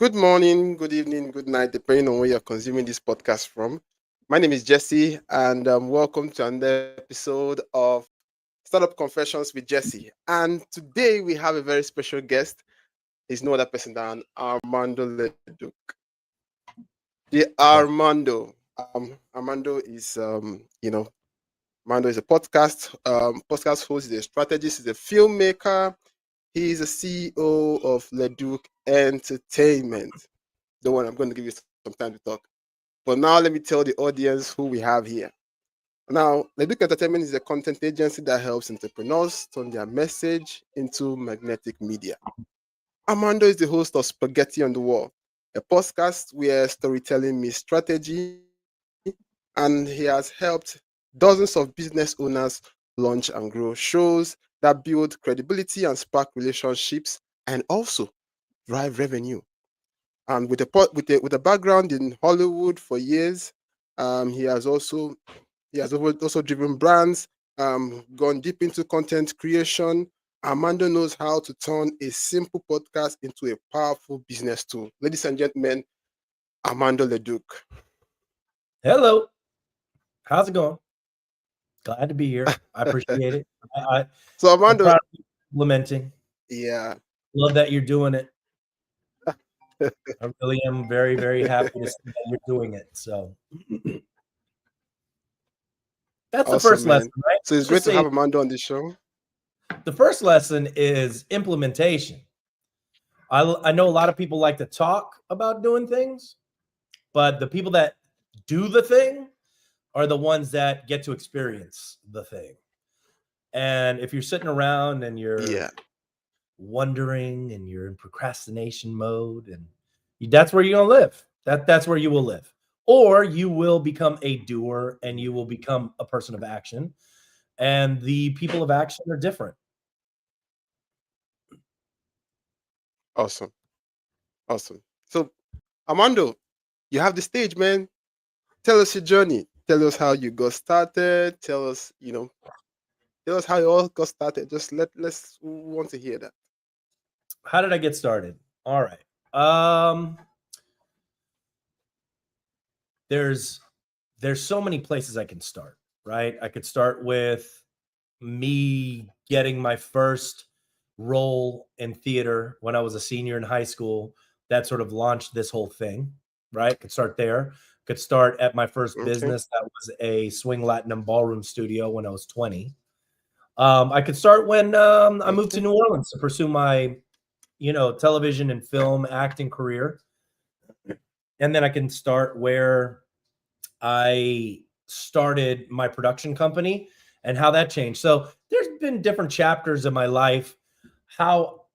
Good morning, good evening, good night, depending on where you're consuming this podcast from. My name is Jesse, and welcome to another episode of Startup Confessions with Jesse. And today we have a very special guest. He's no other person than Armando Leduc. The Armando is, Armando is a podcast host, he's a strategist, he's a filmmaker. He is a CEO of Leduc Entertainment. The one I'm going to give you some time to talk. But now let me tell the audience who we have here. Now, Leduc Entertainment is a content agency that helps entrepreneurs turn their message into magnetic media. Armando is the host of Spaghetti on the Wall, a podcast where storytelling meets strategy, and he has helped dozens of business owners launch and grow shows that build credibility and spark relationships and also drive revenue. With a background in Hollywood for years, he has also driven brands, gone deep into content creation. Armando knows how to turn a simple podcast into a powerful business tool. Ladies and gentlemen, Armando Leduc. Hello. How's it going? Glad to be here. I appreciate it. So I'm Armando, proud of you implementing. yeah. Love that you're doing it. I really am very, very happy to see that you're doing it. So that's the Awesome, first man. lesson, right? So it's great Just to have say Armando on the show. the first lesson is implementation. I know a lot of people like to talk about doing things, but the people that do the thing are the ones that get to experience the thing. And if you're sitting around and you're Yeah. wondering and you're in procrastination mode, and that's where you're going to live. That's where you will live. Or you will become a doer and you will become a person of action. And the people of action are different. Awesome. Awesome. So Armando, you have the stage, man. Tell us your journey. Tell us how you got started. Tell us how you all got started. Just let's we want to hear that. How did I get started? All right. There's so many places I can start, right? I could start with me getting my first role in theater when I was a senior in high school. That sort of launched this whole thing, right? Could start there. Could start at my first Okay. business that was a swing Latinum ballroom studio when I was 20. I could start when I moved to Okay. New Orleans to pursue my, television and film acting career. And then I can start where I started my production company and how that changed. So there's been different chapters of my life, how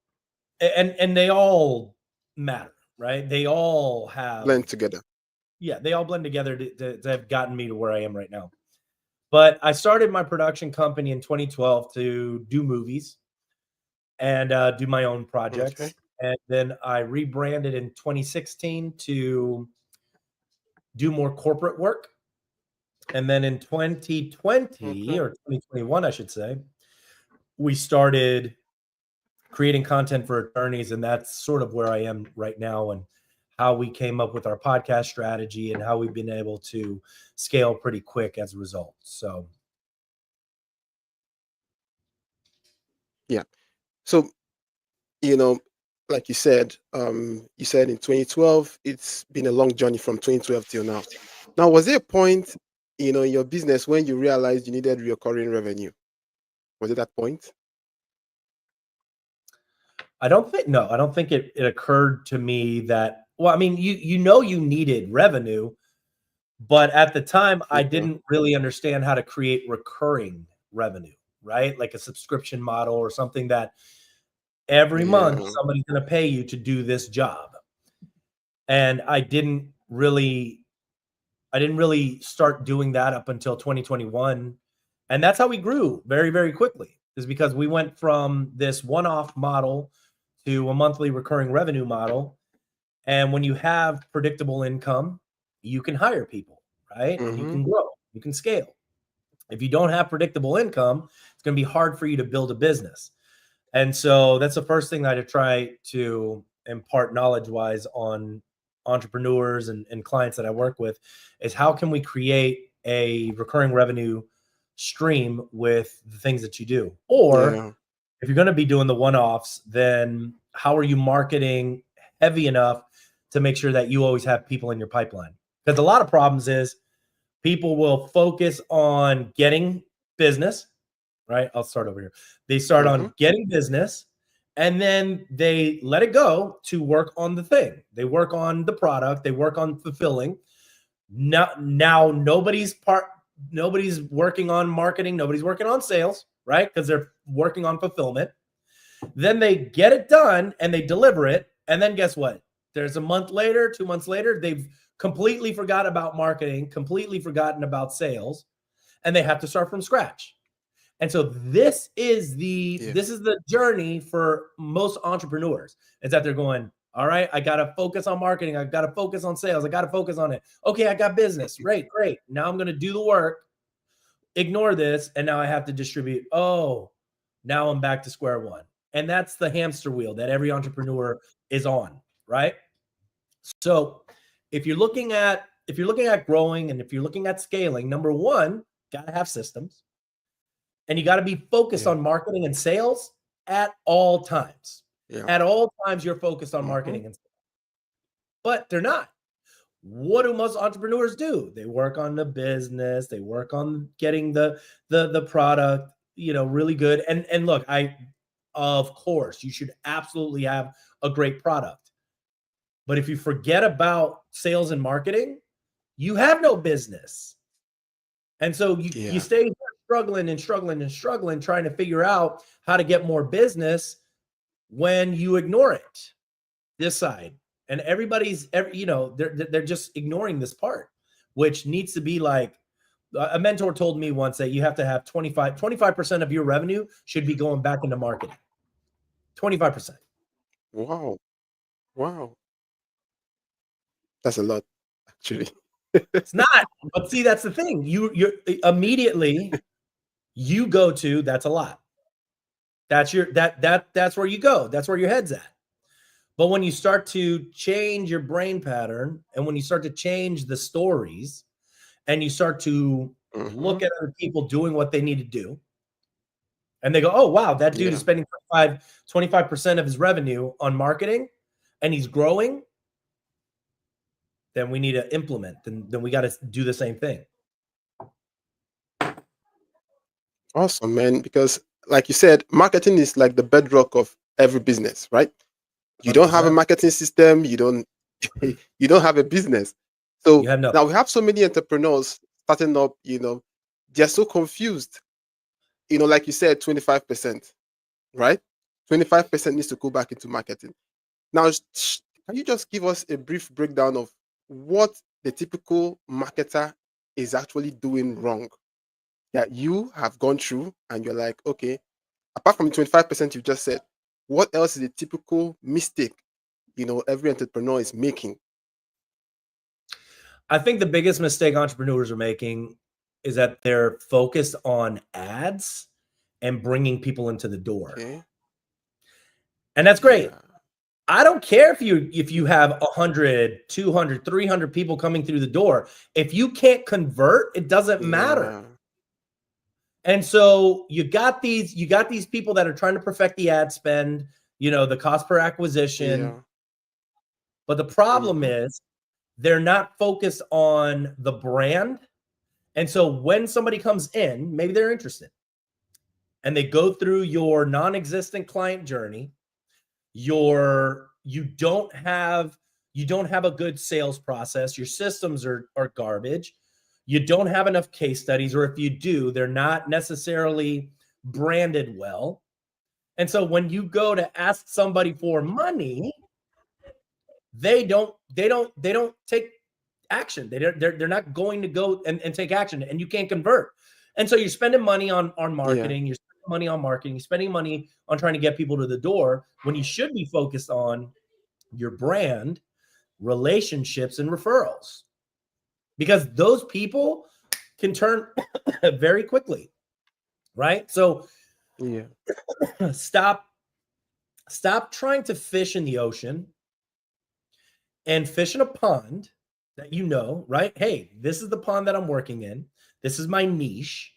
and they all matter, right? They all have, Blend together. yeah, they all blend together to have gotten me to where I am right now. But I started my production company in 2012 to do movies and do my own Okay. projects. And then I rebranded in 2016 to do more corporate work. And then in 2020 Okay. or 2021, I should say, we started creating content for attorneys. And that's sort of where I am right now, and how we came up with our podcast strategy and how we've been able to scale pretty quick as a result. So, Yeah. So you know, like you said in 2012, it's been a long journey from 2012 till now. Now, was there a point, in your business when you realized you needed recurring revenue? Was it that point? I don't think it occurred to me that, well, I mean, you needed revenue, but at the time I Yeah. didn't really understand how to create recurring revenue, right? Like a subscription model or something that every month Yeah. somebody's going to pay you to do this job. And I didn't really start doing that up until 2021. And that's how we grew very, very quickly, is because we went from this one-off model to a monthly recurring revenue model. And when you have predictable income, you can hire people, right? And you Mm-hmm. can grow, you can scale. If you don't have predictable income, it's going to be hard for you to build a business. And so that's the first thing that I try to impart knowledge wise on entrepreneurs and clients that I work with is how can we create a recurring revenue stream with the things that you do? Or Yeah. if you're going to be doing the one-offs, then how are you marketing heavy enough to make sure that you always have people in your pipeline? Because a lot of problems is people will focus on getting business, right? I'll start over here. They start Mm-hmm. on getting business and then they let it go to work on the thing. They work on the product, they work on fulfilling. Now nobody's working on marketing, nobody's working on sales, right? Because they're working on fulfillment. Then they get it done and they deliver it. And then guess what? There's a month later, 2 months later, they've completely forgot about marketing, completely forgotten about sales, and they have to start from scratch. And so this is the journey for most entrepreneurs. Is that they're going, all right, I got to focus on marketing. I've got to focus on sales. I got to focus on it. Okay, I got business. Great. Now I'm going to do the work, ignore this, and now I have to distribute. Oh, now I'm back to square one. And that's the hamster wheel that every entrepreneur is on, right? So if you're looking at growing and if you're looking at scaling, number one, got to have systems. And you got to be focused on marketing and sales at all times. Yeah. At all times, you're focused on marketing and sales. But they're not. What do most entrepreneurs do? They work on the business. They work on getting the product, really good. And look, of course, you should absolutely have a great product. But if you forget about sales and marketing, you have no business. And so you stay struggling, trying to figure out how to get more business when you ignore it, this side. And they're just ignoring this part, which needs to be like, a mentor told me once that you have to have 25% of your revenue should be going back into marketing. 25%. Wow. That's a lot, actually. It's not, but see, that's the thing. You're immediately you go to, that's a lot. That's where you go. That's where your head's at. But when you start to change your brain pattern and when you start to change the stories and you start to look at other people doing what they need to do, and they go, oh, wow, that dude is spending 25% of his revenue on marketing and he's growing, then we need to implement. Then we got to do the same thing. Awesome, man. Because, like you said, marketing is like the bedrock of every business, right? You don't have a 100%. marketing system, you don't have a business. So You have nothing. now we have so many entrepreneurs starting up, they're so confused. Like you said, 25%, right? 25% needs to go back into marketing. Now, can you just give us a brief breakdown of what the typical marketer is actually doing wrong that you have gone through and you're like, okay, apart from the 25% you just said, what else is a typical mistake, every entrepreneur is making? I think the biggest mistake entrepreneurs are making is that they're focused on ads and bringing people into the door. Okay. And that's great. Yeah. I don't care if you have 100, 200, 300 people coming through the door. If you can't convert, it doesn't matter. And so you got these people that are trying to perfect the ad spend, the cost per acquisition. Yeah. But the problem is they're not focused on the brand. And so when somebody comes in, maybe they're interested and they go through your non-existent client journey, you don't have a good sales process. Your systems are garbage. You don't have enough case studies, or if you do, they're not necessarily branded well. And so when you go to ask somebody for money, they don't take action. They're not going to go and take action, and you can't convert. And so you're spending money on marketing. You're spending money on marketing. You're spending money on trying to get people to the door when you should be focused on your brand, relationships, and referrals, because those people can turn very quickly, right? So stop trying to fish in the ocean and fish in a pond that you know, right? Hey, this is the pond that I'm working in. This is my niche.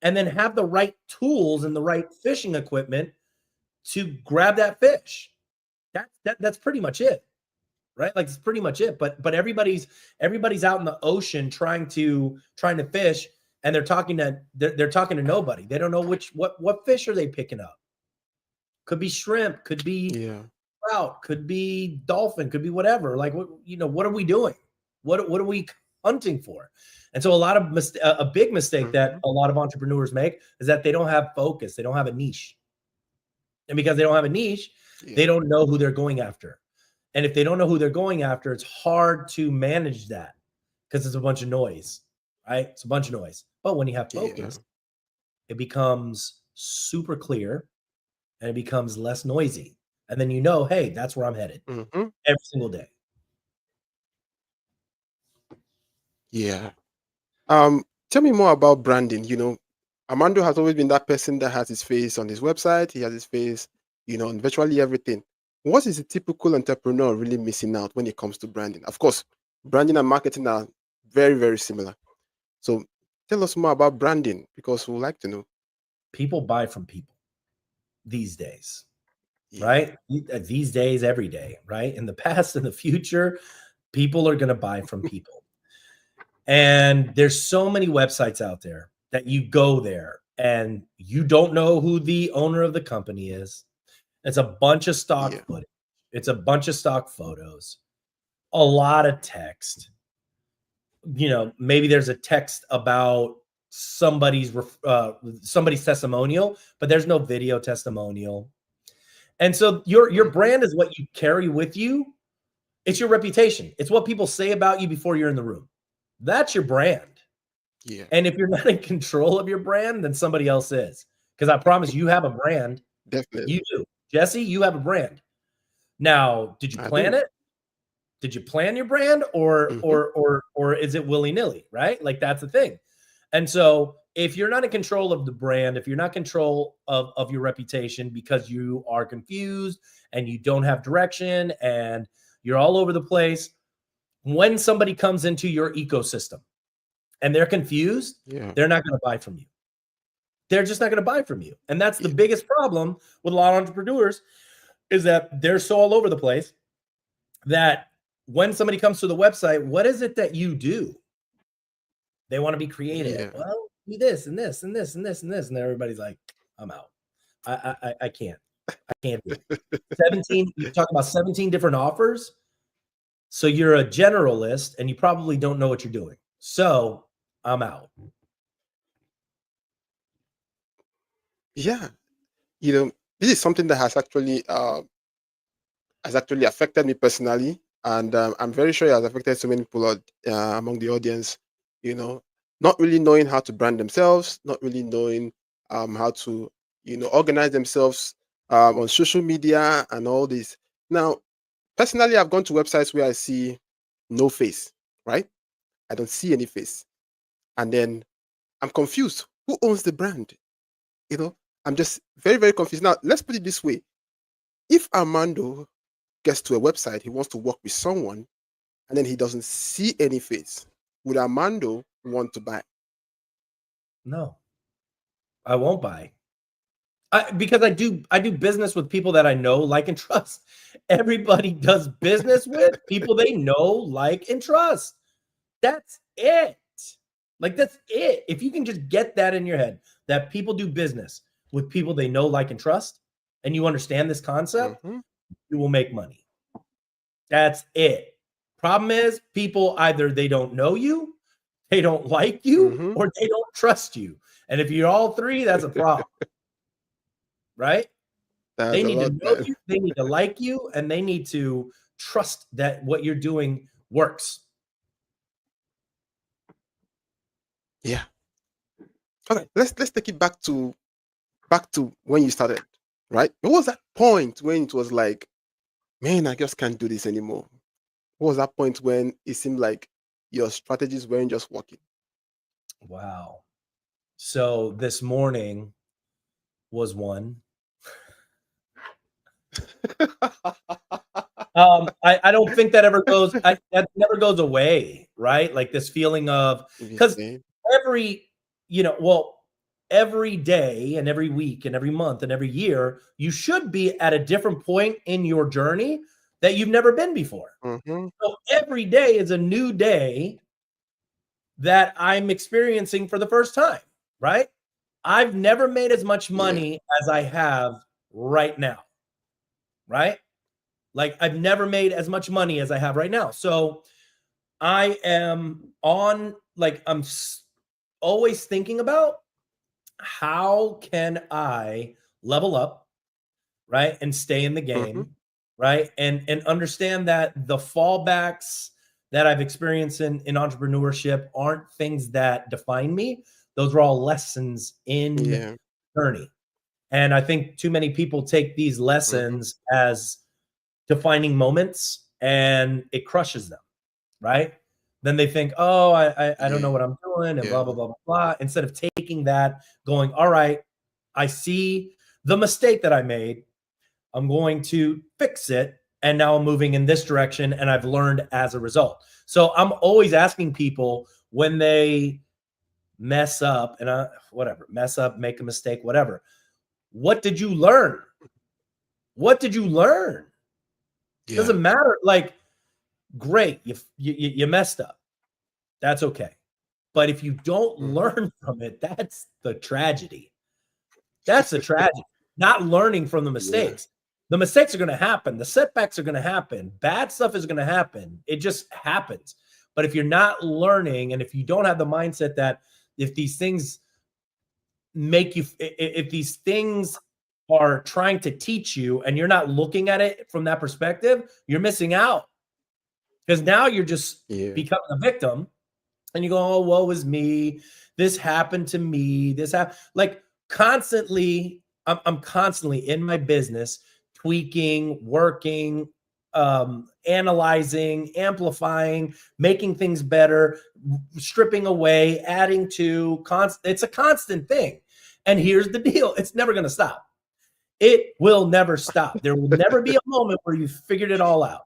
And then have the right tools and the right fishing equipment to grab that fish. That's pretty much it, right? Like it's pretty much it. But everybody's out in the ocean trying to fish, and they're talking to nobody. They don't know what fish are they picking up. Could be shrimp, could be trout, could be dolphin, could be whatever. Like what are we doing? What are we hunting for? And so a big mistake that a lot of entrepreneurs make is that they don't have focus. They don't have a niche. And because they don't have a niche, they don't know who they're going after. And if they don't know who they're going after, it's hard to manage that because it's a bunch of noise, right? It's a bunch of noise. But when you have focus, it becomes super clear and it becomes less noisy. And then hey, that's where I'm headed every single day. Yeah. Tell me more about branding. Armando has always been that person that has his face on his website. He has his face, on virtually everything. What is a typical entrepreneur really missing out when it comes to branding? Of course, branding and marketing are very, very similar. So tell us more about branding because we would like to know. People buy from people these days, right? These days, every day, right? In the past, in the future, people are going to buy from people. And there's so many websites out there that you go there and you don't know who the owner of the company is. It's a bunch of stock footage. It's a bunch of stock photos, a lot of text. Maybe there's a text about somebody's testimonial, but there's no video testimonial. And so your brand is what you carry with you. It's your reputation. It's what people say about you before you're in the room. That's your brand. Yeah. And if you're not in control of your brand, then somebody else is. Because I promise you have a brand. Definitely. You do. Jesse, you have a brand. Now, did you plan it? Did you plan your brand or is it willy-nilly, right? Like that's the thing. And so if you're not in control of the brand, if you're not in control of your reputation because you are confused and you don't have direction and you're all over the place, when somebody comes into your ecosystem and they're confused, they're not going to buy from you. They're just not going to buy from you. And that's the biggest problem with a lot of entrepreneurs is that they're so all over the place that when somebody comes to the website, what is it that you do? They want to be creative. Well, do this and this and this and this and this. And everybody's like, I'm out. I can't. I can't do it. 17, you're talking about 17 different offers. So you're a generalist and you probably don't know what you're doing. So I'm out. Yeah. This is something that has actually affected me personally. And I'm very sure it has affected so many people among the audience, not really knowing how to brand themselves, not really knowing how to, organize themselves on social media and all this. Now, personally, I've gone to websites where I see no face, right? I don't see any face. And then I'm confused. Who owns the brand? I'm just very, very confused. Now, let's put it this way. If Armando gets to a website, he wants to work with someone, and then he doesn't see any face, would Armando want to buy? No, I won't buy. Because I do business with people that I know, like, and trust. Everybody does business with people they know, like, and trust. That's it. Like, that's it. If you can just get that in your head, that people do business with people they know, like, and trust, and you understand this concept, you will make money. That's it. Problem is, people either they don't know you, they don't like you, or they don't trust you. And if you're all three, that's a problem. Right? They need to know you, they need to like you, and they need to trust that what you're doing works. Yeah. Okay, let's take it back to when you started, right? What was that point when it was like, man, I just can't do this anymore? What was that point when it seemed like your strategies weren't just working? Wow. So this morning was one. I don't think that ever goes. That never goes away, right? Like this feeling of, because Okay. every, every day and every week and every month and every year, you should be at a different point in your journey that you've never been before. Mm-hmm. So every day is a new day that I'm experiencing for the first time, right? I've never made as much Yeah. money as I have right now, right? Like I've never made as much money as I have right now. So I am on, like, always thinking about how can I level up, right? And stay in the Mm-hmm. game, right? And understand that the fallbacks that I've experienced in entrepreneurship aren't things that define me. Those are all lessons in Yeah. journey. And I think too many people take these Mm-hmm. lessons as defining moments and it crushes them, right? Then they think, oh, I don't know Yeah. what I'm doing and Yeah. blah, blah, blah, blah, blah. Instead of taking that, going, all right, I see the mistake that I made. I'm going to fix it. And now I'm moving in this direction. And I've learned as a result. So I'm always asking people when they mess up and whatever, mess up, make a mistake, whatever. What did you learn? What did you learn? Yeah. Doesn't matter. Like, great, you messed up. That's okay. But if you don't Mm-hmm. learn from it, that's the tragedy. That's the tragedy. Not learning from the Yeah. mistakes. The mistakes are going to happen. The setbacks are going to happen. Bad stuff is going to happen. It just happens. But if you're not learning and if you don't have the mindset that if these things make you, if these things are trying to teach you and you're not looking at it from that perspective, you're missing out. Because now you're just Yeah. becoming a victim and you go, oh, woe is me. This happened to me. This happened. Like constantly, I'm constantly in my business, tweaking, working, analyzing, amplifying, making things better, stripping away, adding to. It's a constant thing. And here's the deal: it's never going to stop. It will never stop. There will never be a moment where you figured it all out.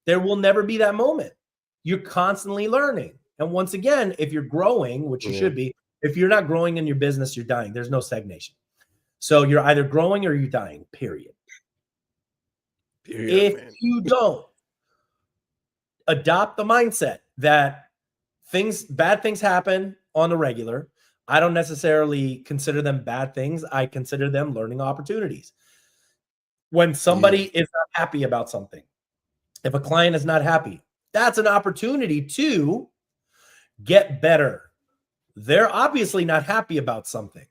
There will never be that moment. You're constantly learning. And once again, if you're growing, which you Yeah. should be, if you're not growing in your business, you're dying. There's no stagnation. So you're either growing or you're dying, period. Period, If man. you don't adopt the mindset that bad things happen on the regular, I don't necessarily consider them bad things. I consider them learning opportunities. When Yeah. somebody is not happy about something, if a client is not happy, that's an opportunity to get better. They're obviously not happy about something.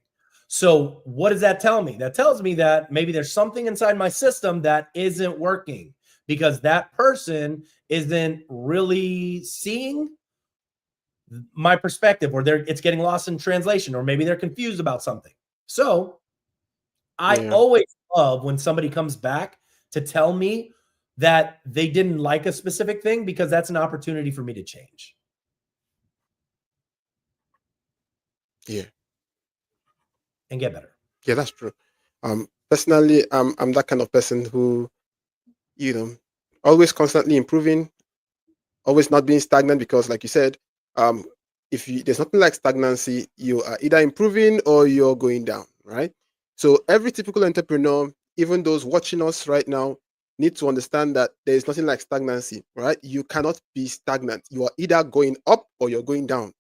So what does that tell me? That tells me that maybe there's something inside my system that isn't working because that person isn't really seeing my perspective, or it's getting lost in translation, or maybe they're confused about something. So I Yeah. always love when somebody comes back to tell me that they didn't like a specific thing because that's an opportunity for me to change Yeah. and get better. Yeah, that's true. Personally, I'm that kind of person who, you know, always constantly improving, always not being stagnant because, like you said, um, if you, there's nothing like stagnancy, you are either improving or you're going down, right? So every typical entrepreneur, even those watching us right now, need to understand that there is nothing like stagnancy, right? You cannot be stagnant. You are either going up or you're going down.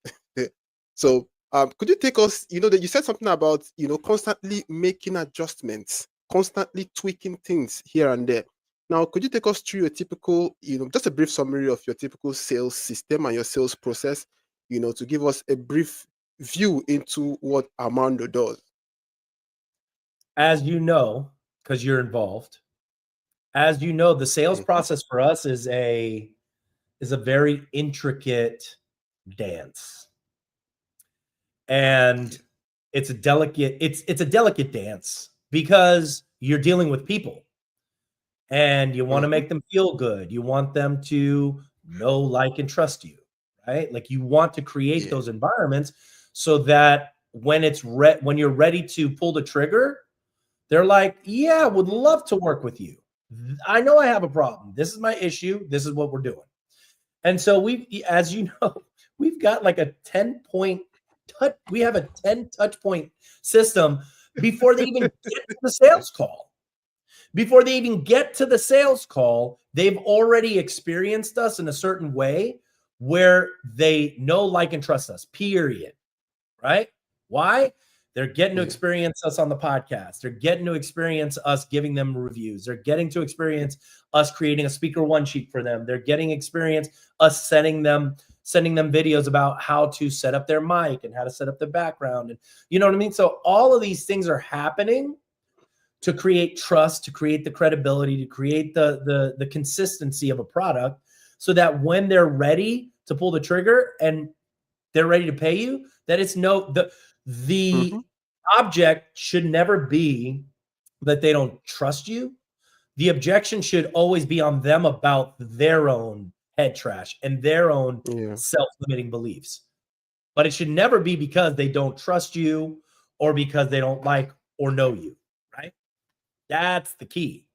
So could you take us, that you said something about, constantly making adjustments, constantly tweaking things here and there. Now, could you take us through your typical, just a brief summary of your typical sales system and your sales process, to give us a brief view into what Armando does? As you know, because you're involved, as you know, the sales Mhm. process for us is a very intricate dance. And it's a delicate dance because you're dealing with people and you want to Mhm. make them feel good. You want them to know, like, and trust you, right? Like you want to create Yeah. those environments so that when you're ready to pull the trigger, they're like, yeah, would love to work with you. I know I have a problem. This is my issue. This is what we're doing. And so we, as you know, we've got like a 10-point touch. We have a 10 touch point system before they even get to the sales call. Before they even get to the sales call, they've already experienced us in a certain way where they know, like, and trust us, period. Right? Why? They're getting to experience us on the podcast. They're getting to experience us giving them reviews. They're getting to experience us creating a speaker one sheet for them. They're getting experience us sending them videos about how to set up their mic and how to set up the background. And you know what I mean? So all of these things are happening to create trust, to create the credibility, to create the consistency of a product, so that when they're ready to pull the trigger and they're ready to pay you, that it's the object should never be that they don't trust you. The objection should always be on them about their own head trash and their own self-limiting beliefs. But it should never be because they don't trust you or because they don't like or know you, right? That's the key.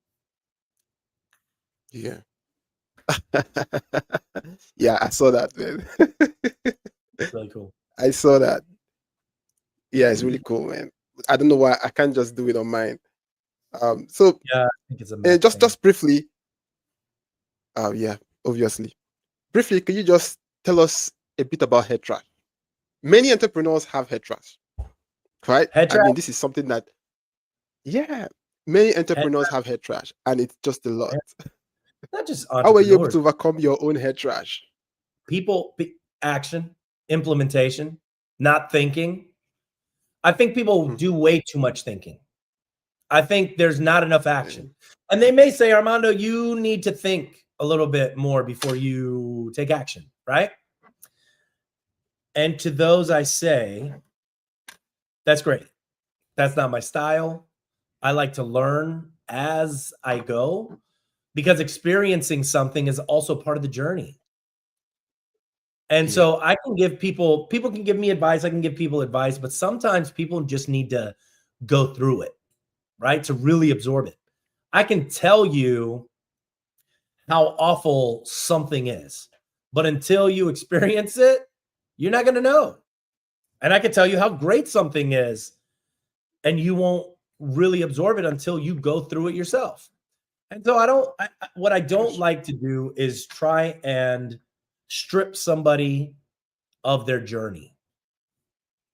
Yeah. Yeah, I saw that, man. It's really cool. I saw that. Yeah, it's really cool, man. I don't know why I can't just do it on mine. So yeah, I think it's a just briefly. Yeah, obviously. Briefly, could you just tell us a bit about head trash? Many entrepreneurs have head trash, right? Head trash? I mean, this is something that, many entrepreneurs have head trash, and it's just a lot. Not just how were you able to overcome your own head trash? People, action, implementation, not thinking. I think people do way too much thinking. I think there's not enough action. And they may say, Armando, you need to think a little bit more before you take action, right? And to those I say, that's great. That's not my style. I like to learn as I go, because experiencing something is also part of the journey. And so I can give people can give me advice. I can give people advice, but sometimes people just need to go through it, right? To really absorb it. I can tell you how awful something is, but until you experience it, you're not going to know. And I can tell you how great something is, and you won't really absorb it until you go through it yourself. And so what I don't like to do is try and strip somebody of their journey,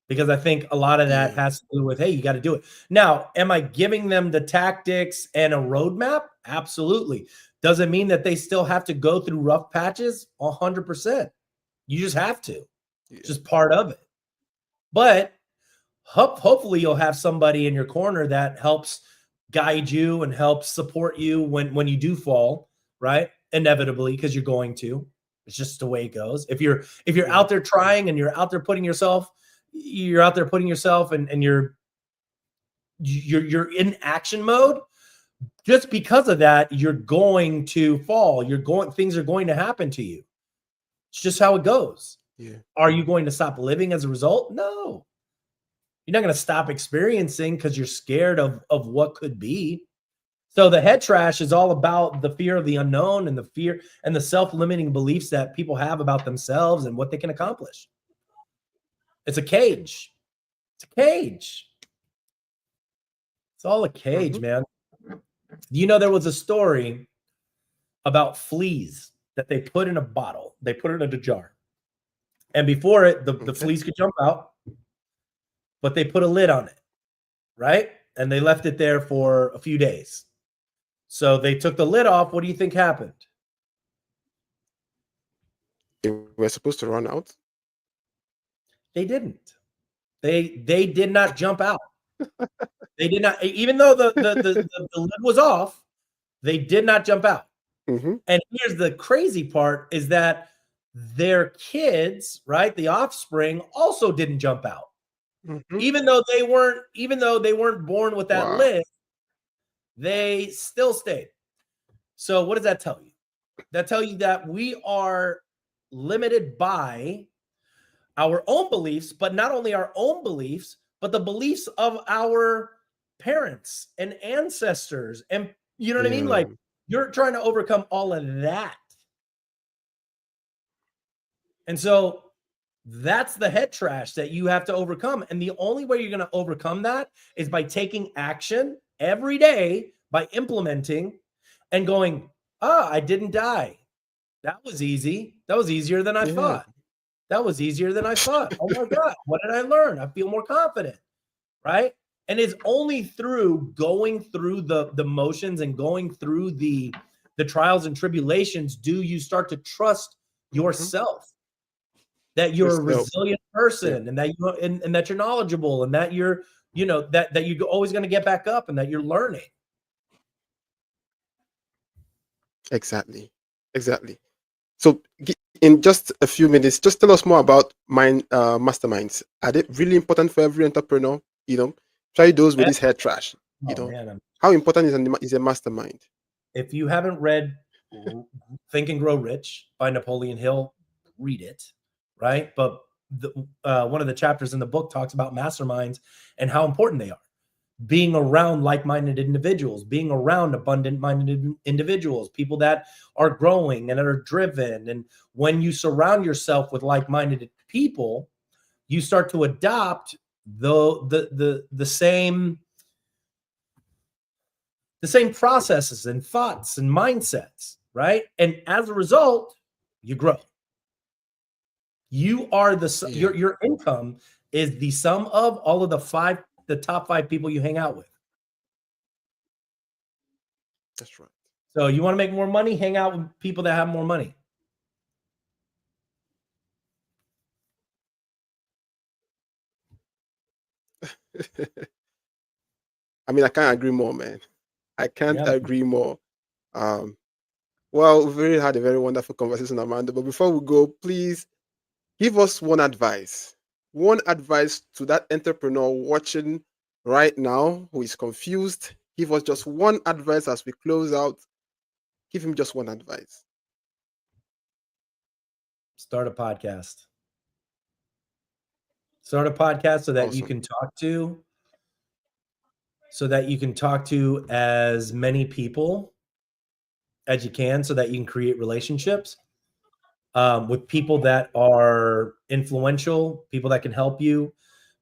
because I think a lot of that has to do with, hey, you got to do it. Now, am I giving them the tactics and a roadmap? Absolutely. Does it mean that they still have to go through rough patches? 100%. You just have to. It's just part of it. But hopefully you'll have somebody in your corner that helps guide you and helps support you when you do fall, right? Inevitably, because you're going to. It's just the way it goes. If you're out there trying and you're out there putting yourself, and you're in action mode, just because of that, you're going to fall. Things are going to happen to you. It's just how it goes. Yeah. Are you going to stop living as a result? No. You're not going to stop experiencing because you're scared of what could be. So the head trash is all about the fear of the unknown and the fear and the self-limiting beliefs that people have about themselves and what they can accomplish. It's a cage. It's a cage. It's all a cage, man. You know, there was a story about fleas that they put in a bottle. They put it in a jar. And before it, the fleas could jump out, but they put a lid on it, right? And they left it there for a few days. So they took the lid off. What do you think happened? They were supposed to run out. They didn't. They did not jump out. They did not, even though the lid was off, they did not jump out. And here's the crazy part is that their kids, right, the offspring, also didn't jump out. Even though they weren't born with that lid, they still stayed. So what does that tell you? That tells you that we are limited by our own beliefs, but not only our own beliefs, but the beliefs of our parents and ancestors. And you know what I mean? Like, You're trying to overcome all of that. And so that's the head trash that you have to overcome. And the only way you're going to overcome that is by taking action every day, by implementing and going, I didn't die. That was easy. That was easier than I thought. That was easier than I thought. Oh my God, what did I learn? I feel more confident, right? And it's only through going through the motions and going through the trials and tribulations do you start to trust yourself, that you're a resilient person, and that you and that you're knowledgeable, and that you're, you know, that you're always going to get back up, and that you're learning. Exactly. So in just a few minutes, just tell us more about masterminds. Are they really important for every entrepreneur? You know, try those with this head trash. You know, man, how important is a mastermind? If you haven't read Think and Grow Rich by Napoleon Hill, read it, right? But one of the chapters in the book talks about masterminds and how important they are. Being around like-minded individuals, being around abundant-minded individuals, people that are growing and are driven. And when you surround yourself with like-minded people, you start to adopt the same processes and thoughts and mindsets, right? And as a result, you grow. You are your income is the sum of all of the top 5 people you hang out with. That's right. So you want to make more money? Hang out with people that have more money. I mean, I can't agree more, man. I can't agree more. Well, we've really had a very wonderful conversation, Armando. But before we go, please give us one advice to that entrepreneur watching right now who is confused. Give us just one advice as we close out. Give him just one advice. Start a podcast. Start a podcast so that Awesome. you can talk to as many people as you can, so that you can create relationships with people that are influential, people that can help you,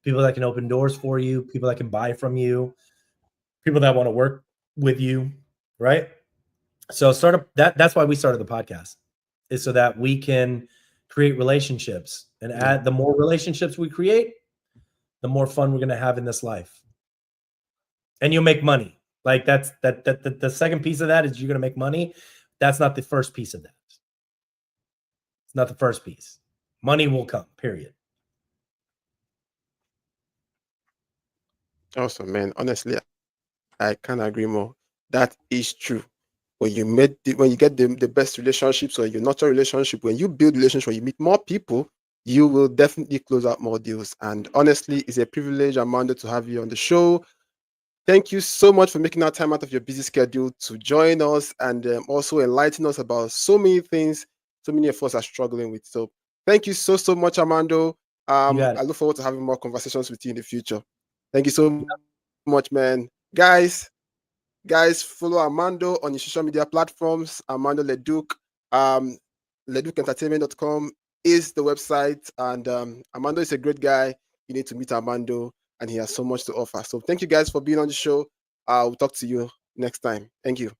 people that can open doors for you, people that can buy from you, people that want to work with you, right? So that's why we started the podcast, is so that we can create relationships, and add the more relationships we create, the more fun we're going to have in this life. And you'll make money. Like that's the second piece of that is you're going to make money. That's not the first piece of that. It's not the first piece. Money will come, period. Awesome, man. Honestly, I can't agree more. That is true. When you get the best relationships, or you nurture relationship, when you build relationships, when you meet more people, you will definitely close out more deals. And honestly, it's a privilege, Armando, to have you on the show. Thank you so much for making out time out of your busy schedule to join us, and also enlighten us about so many things so many of us are struggling with. So thank you so much, Armando. I look forward to having more conversations with you in the future. Thank you so much, man. Guys, follow Armando on your social media platforms. Armando Leduc. LeducEntertainment.com is the website. And Armando is a great guy. You need to meet Armando, and he has so much to offer. So thank you guys for being on the show. We'll talk to you next time. Thank you.